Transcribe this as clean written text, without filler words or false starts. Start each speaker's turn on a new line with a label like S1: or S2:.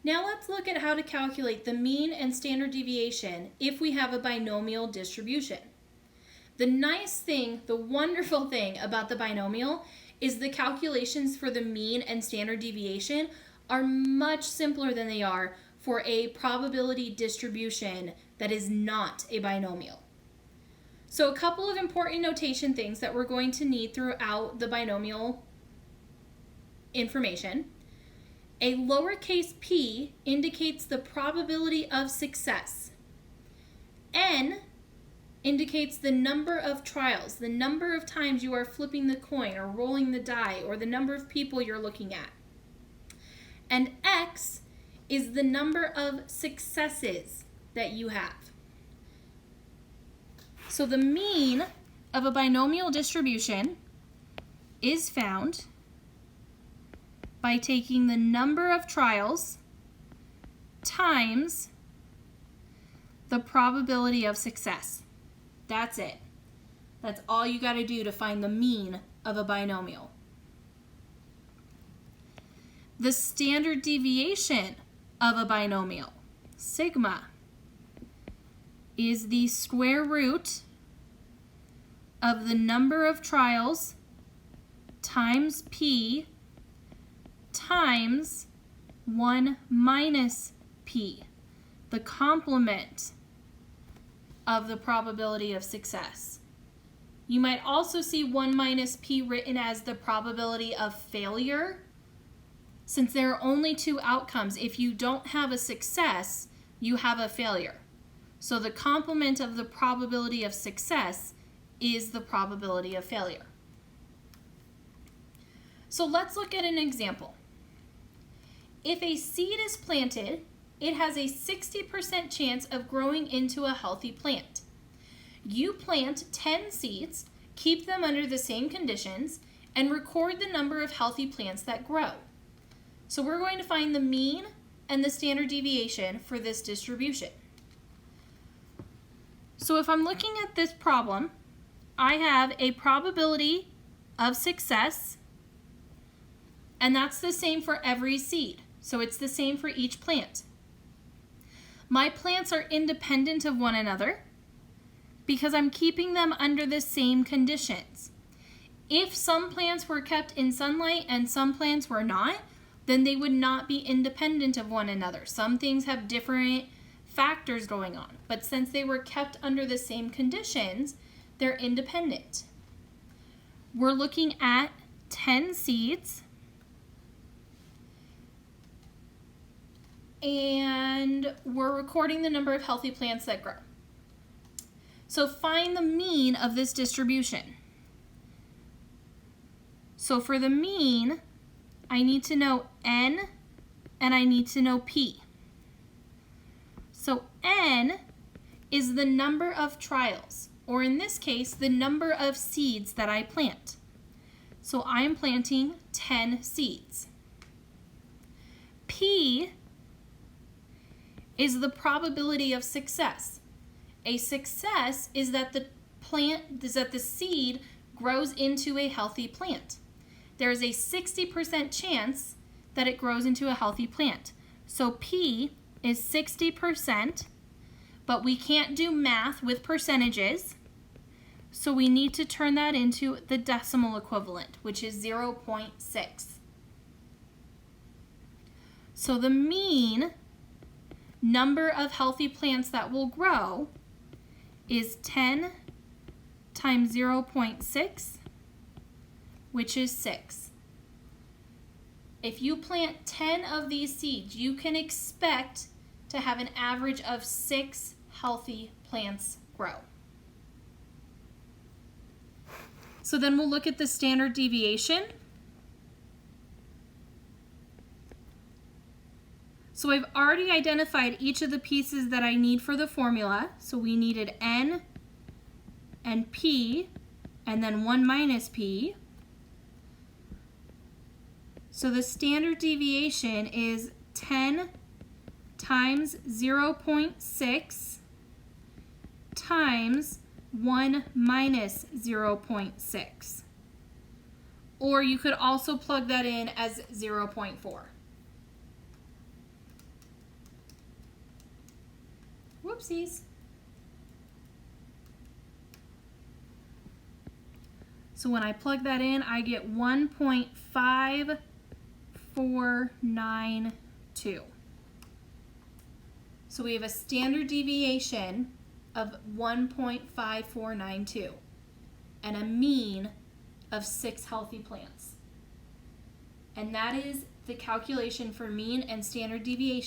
S1: Now let's look at how to calculate the mean and standard deviation if we have a binomial distribution. The nice thing, the wonderful thing about the binomial is the calculations for the mean and standard deviation are much simpler than they are for a probability distribution that is not a binomial. So a couple of important notation things that we're going to need throughout the binomial information. A lowercase p indicates the probability of success. N indicates the number of trials, the number of times you are flipping the coin or rolling the die, or the number of people you're looking at. And X is the number of successes that you have. So the mean of a binomial distribution is found by taking the number of trials times the probability of success. That's it. That's all you got to do to find the mean of a binomial. The standard deviation of a binomial, sigma, is the square root of the number of trials times p times 1 minus p, the complement of the probability of success. You might also see 1 minus p written as the probability of failure, since there are only two outcomes. If you don't have a success, you have a failure. So the complement of the probability of success is the probability of failure. So let's look at an example. If a seed is planted, it has a 60% chance of growing into a healthy plant. You plant 10 seeds, keep them under the same conditions, and record the number of healthy plants that grow. So we're going to find the mean and the standard deviation for this distribution. So if I'm looking at this problem, I have a probability of success, and that's the same for every seed. So it's the same for each plant. My plants are independent of one another because I'm keeping them under the same conditions. If some plants were kept in sunlight and some plants were not, then they would not be independent of one another. Some things have different factors going on, but since they were kept under the same conditions, they're independent. We're looking at 10 seeds, and we're recording the number of healthy plants that grow. So find the mean of this distribution. So for the mean, I need to know N and I need to know P. So N is the number of trials, or in this case, the number of seeds that I plant. So I'm planting 10 seeds. P is the probability of success. A success is that the seed grows into a healthy plant. There is a 60% chance that it grows into a healthy plant. So P is 60%, but we can't do math with percentages, so we need to turn that into the decimal equivalent, which is 0.6. So the mean number of healthy plants that will grow is 10 times 0.6, which is 6. If you plant 10 of these seeds, you can expect to have an average of 6 healthy plants grow. So then we'll look at the standard deviation. So I've already identified each of the pieces that I need for the formula. So we needed N and P, and then 1 minus P. So the standard deviation is 10 times 0.6 times 1 minus 0.6. Or you could also plug that in as 0.4. Whoopsies. So when I plug that in, I get 1.5492. So we have a standard deviation of 1.5492 and a mean of 6 healthy plants. And that is the calculation for mean and standard deviation